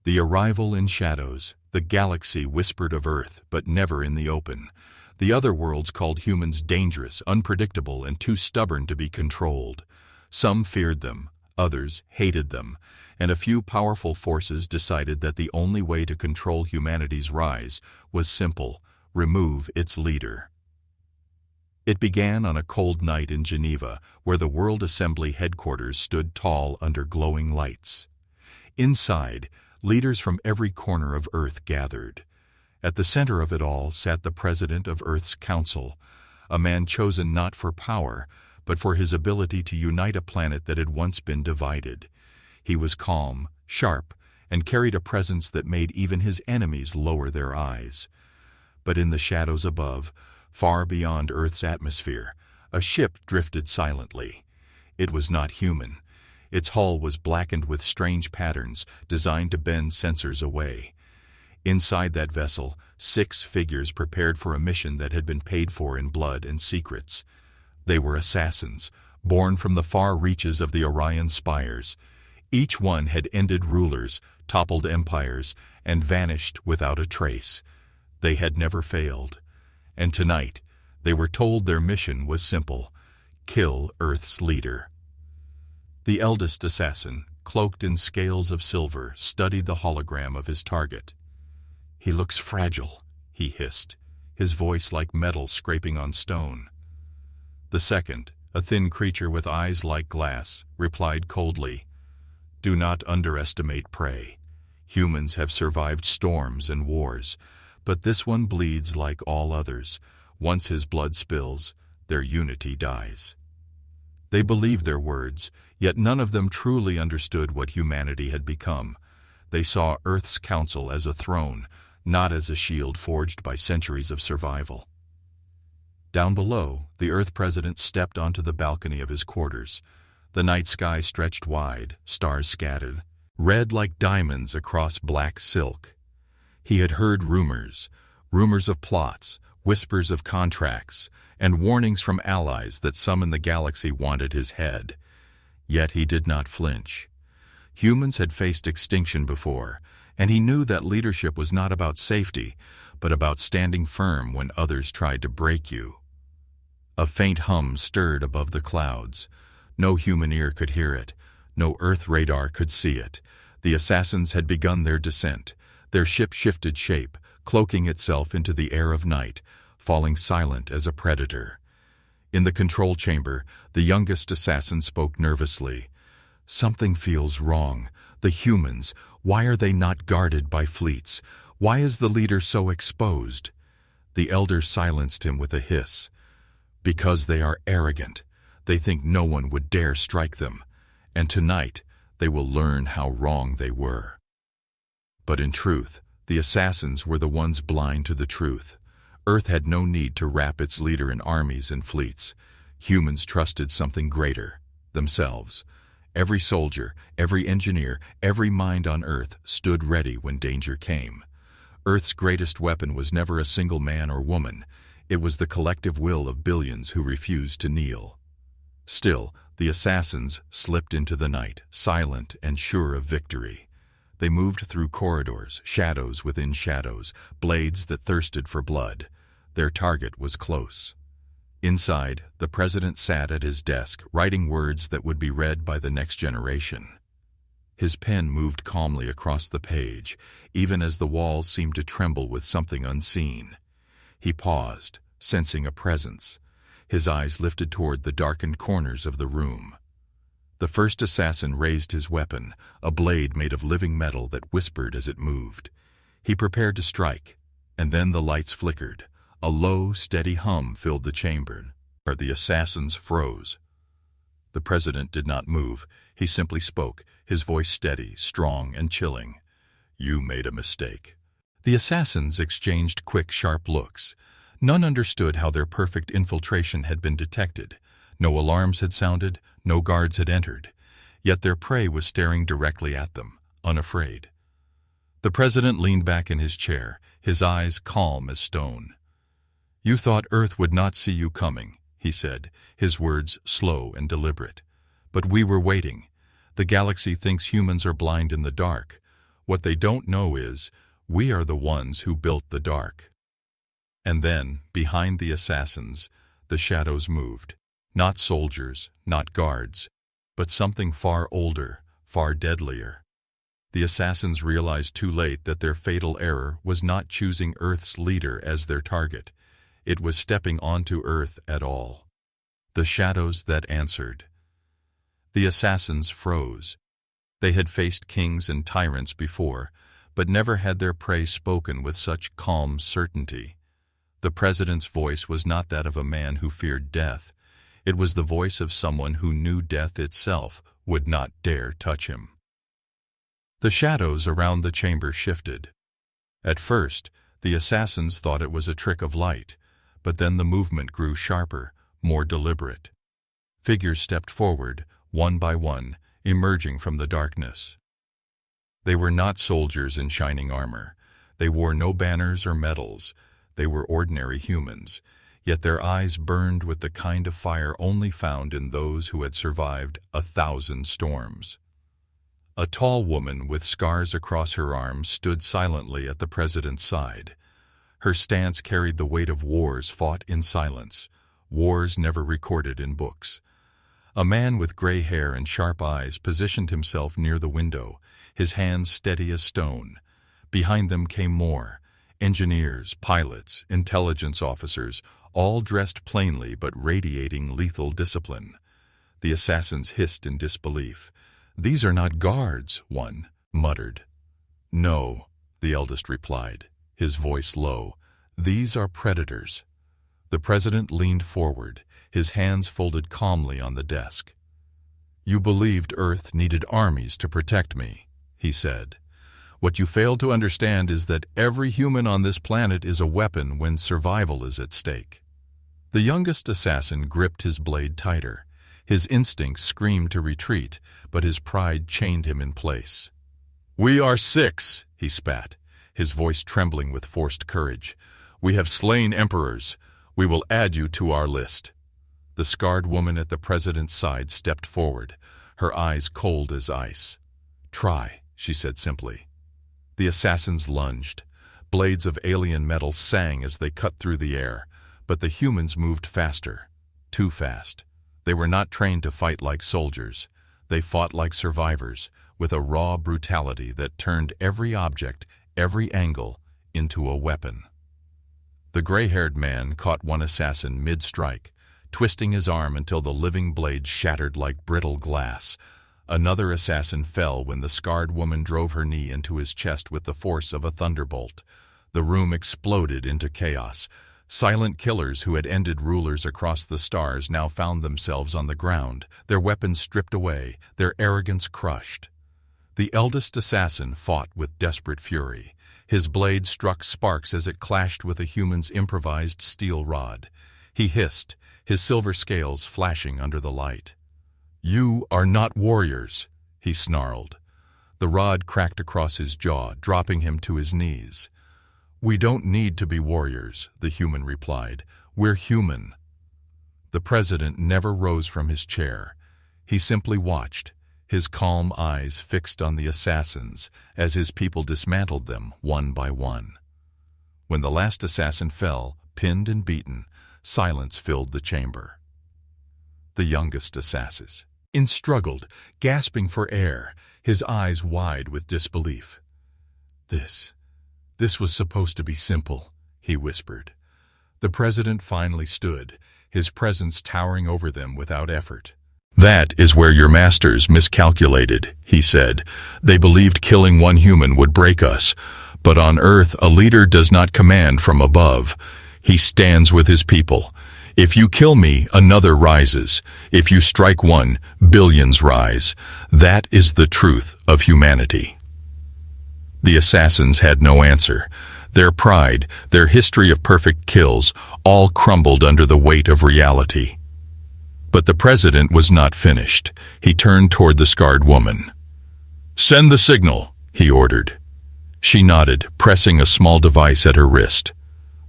The arrival in shadows. The galaxy whispered of Earth, but never in the open. The other worlds called humans dangerous, unpredictable, and too stubborn to be controlled. Some feared them, others hated them, and a few powerful forces decided that the only way to control humanity's rise was simple: remove its leader. It began on a cold night in Geneva, where the World Assembly headquarters stood tall under glowing lights. Inside, leaders from every corner of Earth gathered. At the center of it all sat the President of Earth's Council, a man chosen not for power, but for his ability to unite a planet that had once been divided. He was calm, sharp, and carried a presence that made even his enemies lower their eyes. But in the shadows above, far beyond Earth's atmosphere, a ship drifted silently. It was not human. Its hull was blackened with strange patterns designed to bend sensors away. Inside that vessel, 6 figures prepared for a mission that had been paid for in blood and secrets. They were assassins, born from the far reaches of the Orion spires. Each one had ended rulers, toppled empires, and vanished without a trace. They had never failed. And tonight, they were told their mission was simple: kill Earth's leader. The eldest assassin, cloaked in scales of silver, studied the hologram of his target. "He looks fragile," he hissed, his voice like metal scraping on stone. The second, a thin creature with eyes like glass, replied coldly, "Do not underestimate prey. Humans have survived storms and wars, but this one bleeds like all others. Once his blood spills, their unity dies." They believed their words, yet none of them truly understood what humanity had become. They saw Earth's council as a throne, not as a shield forged by centuries of survival. Down below, the Earth President stepped onto the balcony of his quarters. The night sky stretched wide, stars scattered, red like diamonds across black silk. He had heard rumors of plots, whispers of contracts, and warnings from allies that some in the galaxy wanted his head. Yet he did not flinch. Humans had faced extinction before, and he knew that leadership was not about safety, but about standing firm when others tried to break you. A faint hum stirred above the clouds. No human ear could hear it. No Earth radar could see it. The assassins had begun their descent. Their ship shifted shape, cloaking itself into the air of night, falling silent as a predator. In the control chamber, the youngest assassin spoke nervously. "Something feels wrong. The humans, why are they not guarded by fleets? Why is the leader so exposed?" The elder silenced him with a hiss. "Because they are arrogant. They think no one would dare strike them. And tonight, they will learn how wrong they were." But in truth, the assassins were the ones blind to the truth. Earth had no need to wrap its leader in armies and fleets. Humans trusted something greater: themselves. Every soldier, every engineer, every mind on Earth stood ready when danger came. Earth's greatest weapon was never a single man or woman. It was the collective will of billions who refused to kneel. Still, the assassins slipped into the night, silent and sure of victory. They moved through corridors, shadows within shadows, blades that thirsted for blood. Their target was close. Inside, the president sat at his desk, writing words that would be read by the next generation. His pen moved calmly across the page, even as the walls seemed to tremble with something unseen. He paused, sensing a presence. His eyes lifted toward the darkened corners of the room. The first assassin raised his weapon, a blade made of living metal that whispered as it moved. He prepared to strike, and then the lights flickered. A low, steady hum filled the chamber. The assassins froze. The president did not move. He simply spoke, his voice steady, strong, and chilling. "You made a mistake." The assassins exchanged quick, sharp looks. None understood how their perfect infiltration had been detected. No alarms had sounded, no guards had entered. Yet their prey was staring directly at them, unafraid. The president leaned back in his chair, his eyes calm as stone. "You thought Earth would not see you coming," he said, his words slow and deliberate. "But we were waiting. The galaxy thinks humans are blind in the dark. What they don't know is, we are the ones who built the dark. And then, behind the assassins, the shadows moved. Not soldiers, not guards, but something far older, far deadlier. The assassins realized too late that their fatal error was not choosing Earth's leader as their target. It was stepping onto Earth at all. The shadows that answered. The assassins froze. They had faced kings and tyrants before, but never had their prey spoken with such calm certainty. The president's voice was not that of a man who feared death. It was the voice of someone who knew death itself would not dare touch him. The shadows around the chamber shifted. At first, the assassins thought it was a trick of light, but then the movement grew sharper, more deliberate. Figures stepped forward, one by one, emerging from the darkness. They were not soldiers in shining armor. They wore no banners or medals. They were ordinary humans, yet their eyes burned with the kind of fire only found in those who had survived 1,000 storms. A tall woman with scars across her arms stood silently at the president's side. Her stance carried the weight of wars fought in silence, wars never recorded in books. A man with gray hair and sharp eyes positioned himself near the window, his hands steady as stone. Behind them came more. Engineers, pilots, intelligence officers, all dressed plainly but radiating lethal discipline. The assassins hissed in disbelief. "These are not guards," one muttered. "No," the eldest replied, his voice low. "These are predators." The president leaned forward, his hands folded calmly on the desk. "You believed Earth needed armies to protect me," he said. "What you fail to understand is that every human on this planet is a weapon when survival is at stake." The youngest assassin gripped his blade tighter. His instincts screamed to retreat, but his pride chained him in place. "We are 6, he spat, his voice trembling with forced courage. "We have slain emperors. We will add you to our list." The scarred woman at the president's side stepped forward, her eyes cold as ice. "Try," she said simply. The assassins lunged. Blades of alien metal sang as they cut through the air, but the humans moved faster, too fast. They were not trained to fight like soldiers. They fought like survivors, with a raw brutality that turned every object, every angle, into a weapon. The gray-haired man caught one assassin mid-strike, twisting his arm until the living blade shattered like brittle glass. Another assassin fell when the scarred woman drove her knee into his chest with the force of a thunderbolt. The room exploded into chaos. Silent killers who had ended rulers across the stars now found themselves on the ground, their weapons stripped away, their arrogance crushed. The eldest assassin fought with desperate fury. His blade struck sparks as it clashed with a human's improvised steel rod. He hissed, his silver scales flashing under the light. "You are not warriors," he snarled. The rod cracked across his jaw, dropping him to his knees. "We don't need to be warriors," the human replied. "We're human." The president never rose from his chair. He simply watched, his calm eyes fixed on the assassins as his people dismantled them one by one. When the last assassin fell, pinned and beaten, silence filled the chamber. The youngest assassin struggled, gasping for air, his eyes wide with disbelief. This was supposed to be simple," he whispered. The president finally stood, his presence towering over them without effort. "That is where your masters miscalculated," he said. "They believed killing one human would break us, but on Earth a leader does not command from above. He stands with his people. If you kill me, another rises. If you strike one, billions rise. That is the truth of humanity." The assassins had no answer. Their pride, their history of perfect kills, all crumbled under the weight of reality. But the president was not finished. He turned toward the scarred woman. "Send the signal," he ordered. She nodded, pressing a small device at her wrist.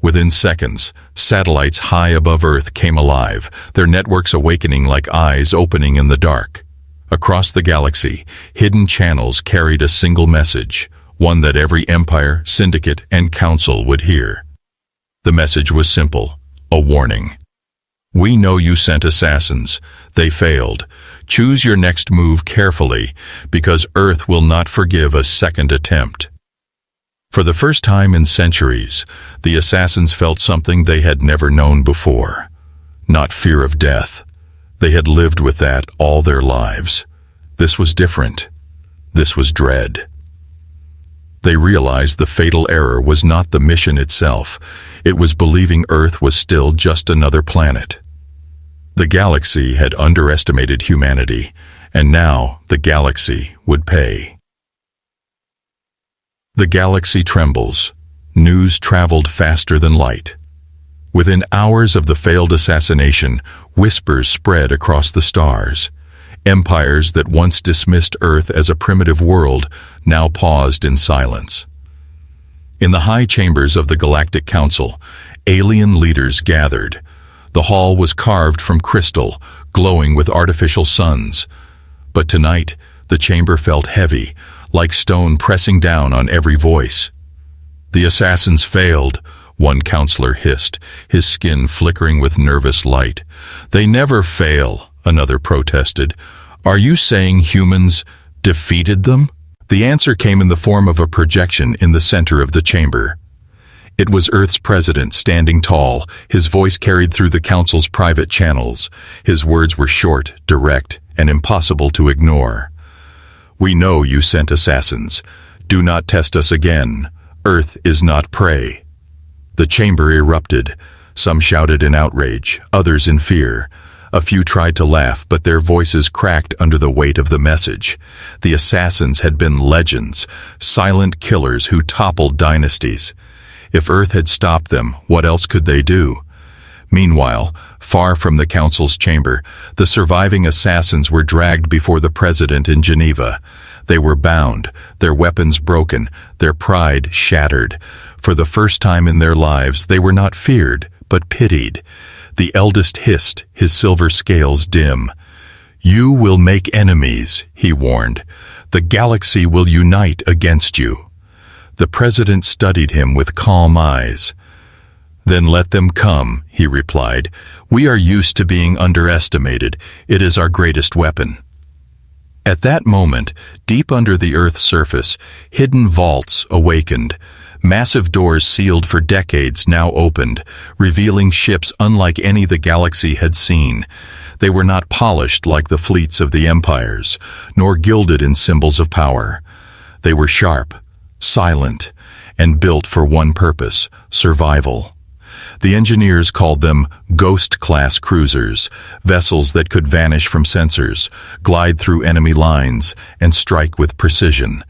Within seconds, satellites high above Earth came alive, their networks awakening like eyes opening in the dark. Across the galaxy, hidden channels carried a single message: one that every empire, syndicate, and council would hear. The message was simple, a warning. We know you sent assassins. They failed. Choose your next move carefully, because Earth will not forgive a second attempt. For the first time in centuries, the assassins felt something they had never known before. Not fear of death. They had lived with that all their lives. This was different. This was dread. They realized the fatal error was not the mission itself. It was believing Earth was still just another planet. The galaxy had underestimated humanity, and now the galaxy would pay. The galaxy trembles. News traveled faster than light. Within hours of the failed assassination, whispers spread across the stars. Empires that once dismissed Earth as a primitive world now paused in silence. In the high chambers of the Galactic Council, alien leaders gathered. The hall was carved from crystal, glowing with artificial suns. But tonight, the chamber felt heavy, like stone pressing down on every voice. The assassins failed, one counselor hissed, his skin flickering with nervous light. They never fail, another protested. Are you saying humans defeated them? The answer came in the form of a projection in the center of the chamber. It was Earth's president standing tall, his voice carried through the council's private channels. His words were short, direct, and impossible to ignore. We know you sent assassins. Do not test us again. Earth is not prey. The chamber erupted. Some shouted in outrage, others in fear. A few tried to laugh, but their voices cracked under the weight of the message. The assassins had been legends, silent killers who toppled dynasties. If Earth had stopped them, what else could they do? Meanwhile, far from the council's chamber, the surviving assassins were dragged before the president in Geneva. They were bound, their weapons broken, their pride shattered. For the first time in their lives, they were not feared, but pitied. The eldest hissed, his silver scales dim. You will make enemies, he warned. The galaxy will unite against you. The president studied him with calm eyes. Then let them come, he replied. We are used to being underestimated. It is our greatest weapon. At that moment, deep under the Earth's surface, hidden vaults awakened. Massive doors sealed for decades now opened, revealing ships unlike any the galaxy had seen. They were not polished like the fleets of the empires, nor gilded in symbols of power. They were sharp, silent, and built for one purpose, survival. The engineers called them Ghost-class cruisers, vessels that could vanish from sensors, glide through enemy lines, and strike with precision.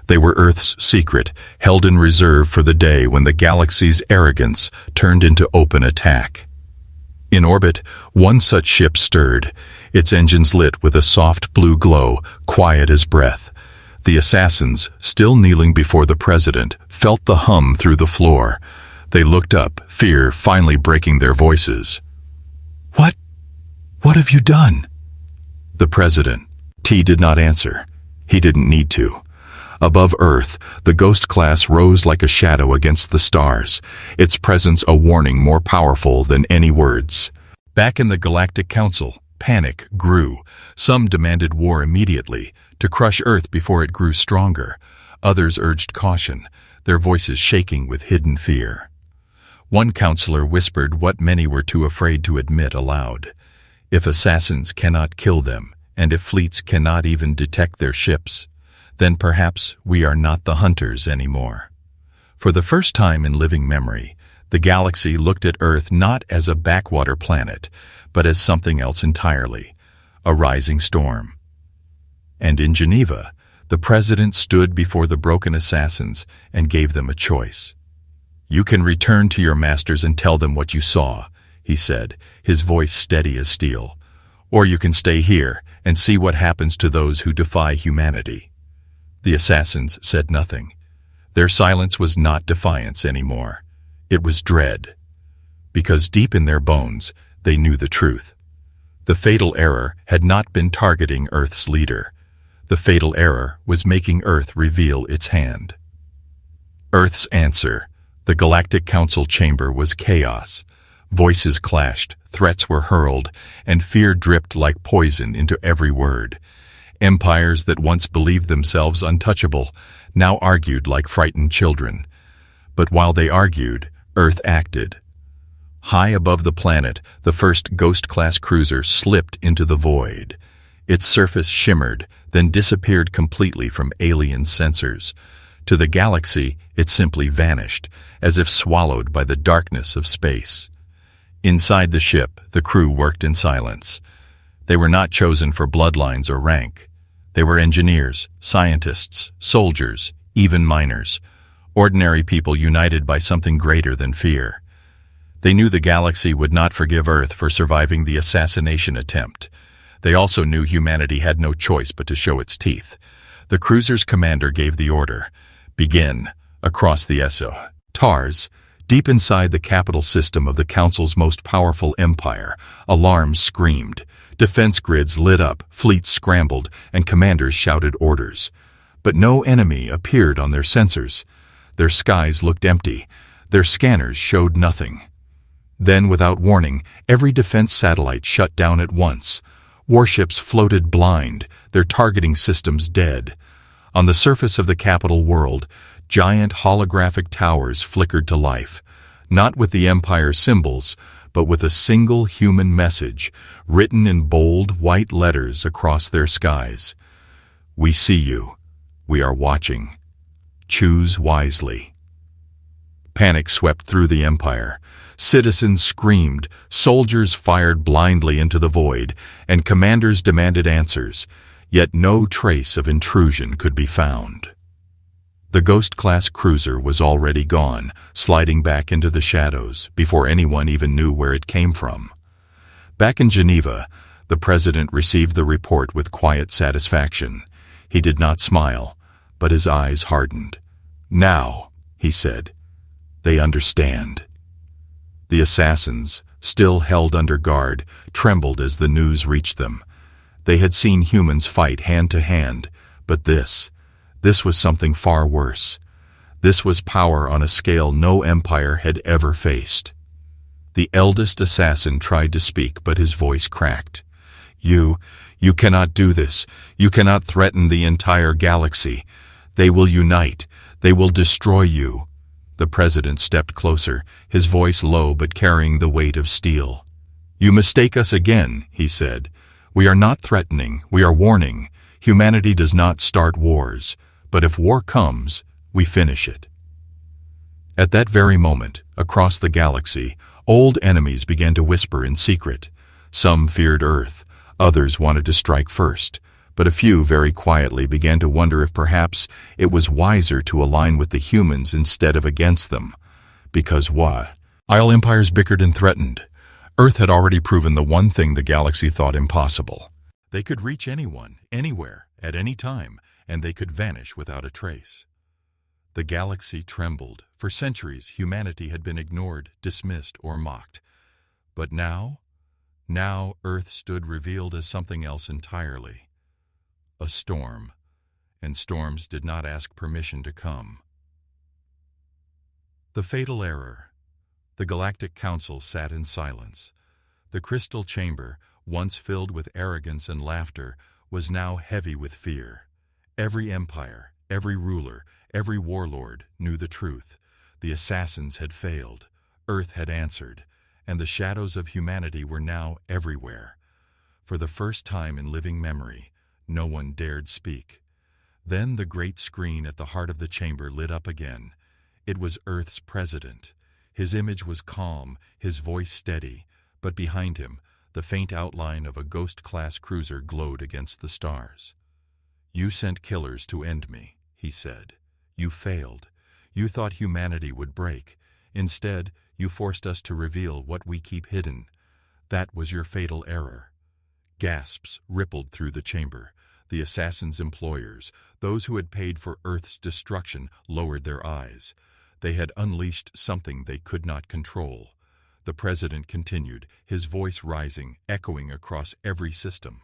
They were Earth's secret, held in reserve for the day when the galaxy's arrogance turned into open attack. In orbit, one such ship stirred, its engines lit with a soft blue glow, quiet as breath. The assassins, still kneeling before the president, felt the hum through the floor. They looked up, fear finally breaking their voices. What have you done? The president. T did not answer. He didn't need to. Above Earth, the Ghost class rose like a shadow against the stars, its presence a warning more powerful than any words. Back in the Galactic Council, panic grew. Some demanded war immediately, to crush Earth before it grew stronger. Others urged caution, their voices shaking with hidden fear. One counselor whispered what many were too afraid to admit aloud. If assassins cannot kill them, and if fleets cannot even detect their ships, then perhaps we are not the hunters anymore. For the first time in living memory, the galaxy looked at Earth not as a backwater planet, but as something else entirely, a rising storm. And in Geneva, the president stood before the broken assassins and gave them a choice. You can return to your masters and tell them what you saw, he said, his voice steady as steel. Or you can stay here and see what happens to those who defy humanity. The assassins said nothing. Their silence was not defiance anymore. It was dread. Because deep in their bones, they knew the truth. The fatal error had not been targeting Earth's leader. The fatal error was making Earth reveal its hand. Earth's answer. The Galactic Council chamber was chaos. Voices clashed, threats were hurled, and fear dripped like poison into every word. Empires that once believed themselves untouchable now argued like frightened children. But while they argued, Earth acted. High above the planet, the first Ghost-class cruiser slipped into the void. Its surface shimmered, then disappeared completely from alien sensors. To the galaxy, it simply vanished, as if swallowed by the darkness of space. Inside the ship, the crew worked in silence. They were not chosen for bloodlines or rank. They were engineers, scientists, soldiers, even miners. Ordinary people united by something greater than fear. They knew the galaxy would not forgive Earth for surviving the assassination attempt. They also knew humanity had no choice but to show its teeth. The cruiser's commander gave the order. Begin. Across the TARS, deep inside the capital system of the Council's most powerful empire, alarms screamed. Defense grids lit up, fleets scrambled, and commanders shouted orders. But no enemy appeared on their sensors. Their skies looked empty. Their scanners showed nothing. Then, without warning, every defense satellite shut down at once. Warships floated blind, their targeting systems dead. On the surface of the capital world, giant holographic towers flickered to life, not with the Empire's symbols, but with a single human message, written in bold, white letters across their skies. We see you. We are watching. Choose wisely. Panic swept through the Empire. Citizens screamed, soldiers fired blindly into the void, and commanders demanded answers, yet no trace of intrusion could be found. The Ghost-class cruiser was already gone, sliding back into the shadows before anyone even knew where it came from. Back in Geneva, the president received the report with quiet satisfaction. He did not smile, but his eyes hardened. Now, he said, they understand. The assassins, still held under guard, trembled as the news reached them. They had seen humans fight hand to hand, but this was something far worse. This was power on a scale no empire had ever faced. The eldest assassin tried to speak, but his voice cracked. You cannot do this. You cannot threaten the entire galaxy. They will unite. They will destroy you. The president stepped closer, his voice low but carrying the weight of steel. You mistake us again, he said. We are not threatening, we are warning. Humanity does not start wars, but if war comes, we finish it. At that very moment, across the galaxy, old enemies began to whisper in secret. Some feared Earth, others wanted to strike first, but a few very quietly began to wonder if perhaps it was wiser to align with the humans instead of against them. Because why? While empires bickered and threatened, Earth had already proven the one thing the galaxy thought impossible. They could reach anyone, anywhere, at any time, and they could vanish without a trace. The galaxy trembled. For centuries, humanity had been ignored, dismissed, or mocked. But now Earth stood revealed as something else entirely. A storm, and storms did not ask permission to come. The fatal error. The Galactic Council sat in silence. The crystal chamber, once filled with arrogance and laughter, was now heavy with fear. Every empire, every ruler, every warlord knew the truth. The assassins had failed, Earth had answered, and the shadows of humanity were now everywhere. For the first time in living memory, no one dared speak. Then the great screen at the heart of the chamber lit up again. It was Earth's president. His image was calm, his voice steady, but behind him, the faint outline of a Ghost-class cruiser glowed against the stars. You sent killers to end me, he said. You failed. You thought humanity would break. Instead, you forced us to reveal what we keep hidden. That was your fatal error. Gasps rippled through the chamber. The assassins' employers, those who had paid for Earth's destruction, lowered their eyes. They had unleashed something they could not control. The president continued, his voice rising, echoing across every system.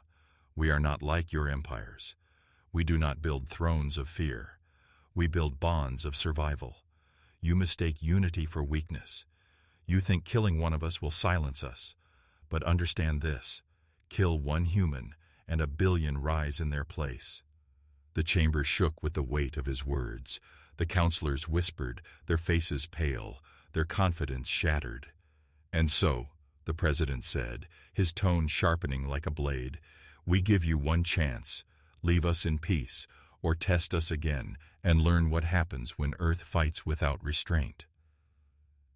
We are not like your empires. We do not build thrones of fear. We build bonds of survival. You mistake unity for weakness. You think killing one of us will silence us. But understand this. Kill one human, and a billion rise in their place. The chamber shook with the weight of his words. The counselors whispered, their faces pale, their confidence shattered. And so, the president said, his tone sharpening like a blade, we give you one chance. Leave us in peace, or test us again, and learn what happens when Earth fights without restraint.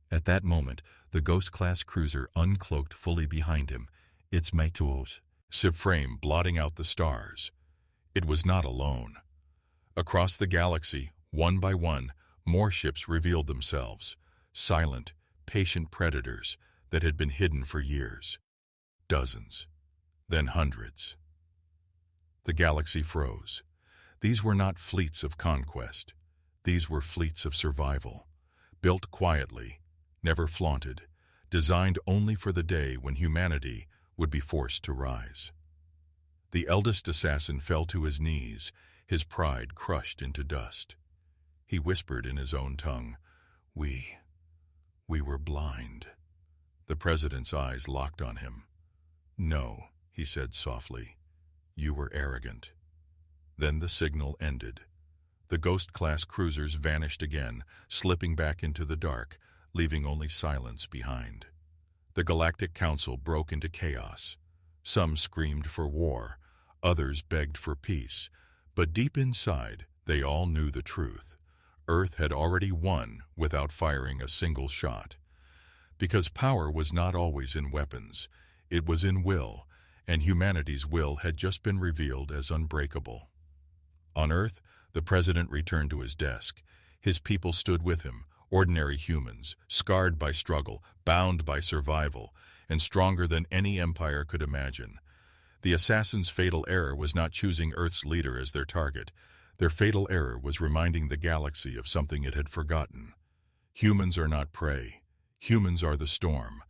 At that moment, the Ghost-class cruiser uncloaked fully behind him, its meteors frame blotting out the stars. It was not alone. Across the galaxy, one by one, more ships revealed themselves, silent, patient predators that had been hidden for years. Dozens, then hundreds. The galaxy froze. These were not fleets of conquest. These were fleets of survival, built quietly, never flaunted, designed only for the day when humanity would be forced to rise. The eldest assassin fell to his knees, his pride crushed into dust. He whispered in his own tongue, We were blind." The president's eyes locked on him. "No," he said softly, "you were arrogant." Then the signal ended. The Ghost-class cruisers vanished again, slipping back into the dark, leaving only silence behind. The Galactic Council broke into chaos. Some screamed for war, others begged for peace, but deep inside, they all knew the truth. Earth had already won without firing a single shot. Because power was not always in weapons, it was in will, and humanity's will had just been revealed as unbreakable. On Earth, the president returned to his desk. His people stood with him, ordinary humans, scarred by struggle, bound by survival, and stronger than any empire could imagine. The assassins' fatal error was not choosing Earth's leader as their target. Their fatal error was reminding the galaxy of something it had forgotten. Humans are not prey. Humans are the storm.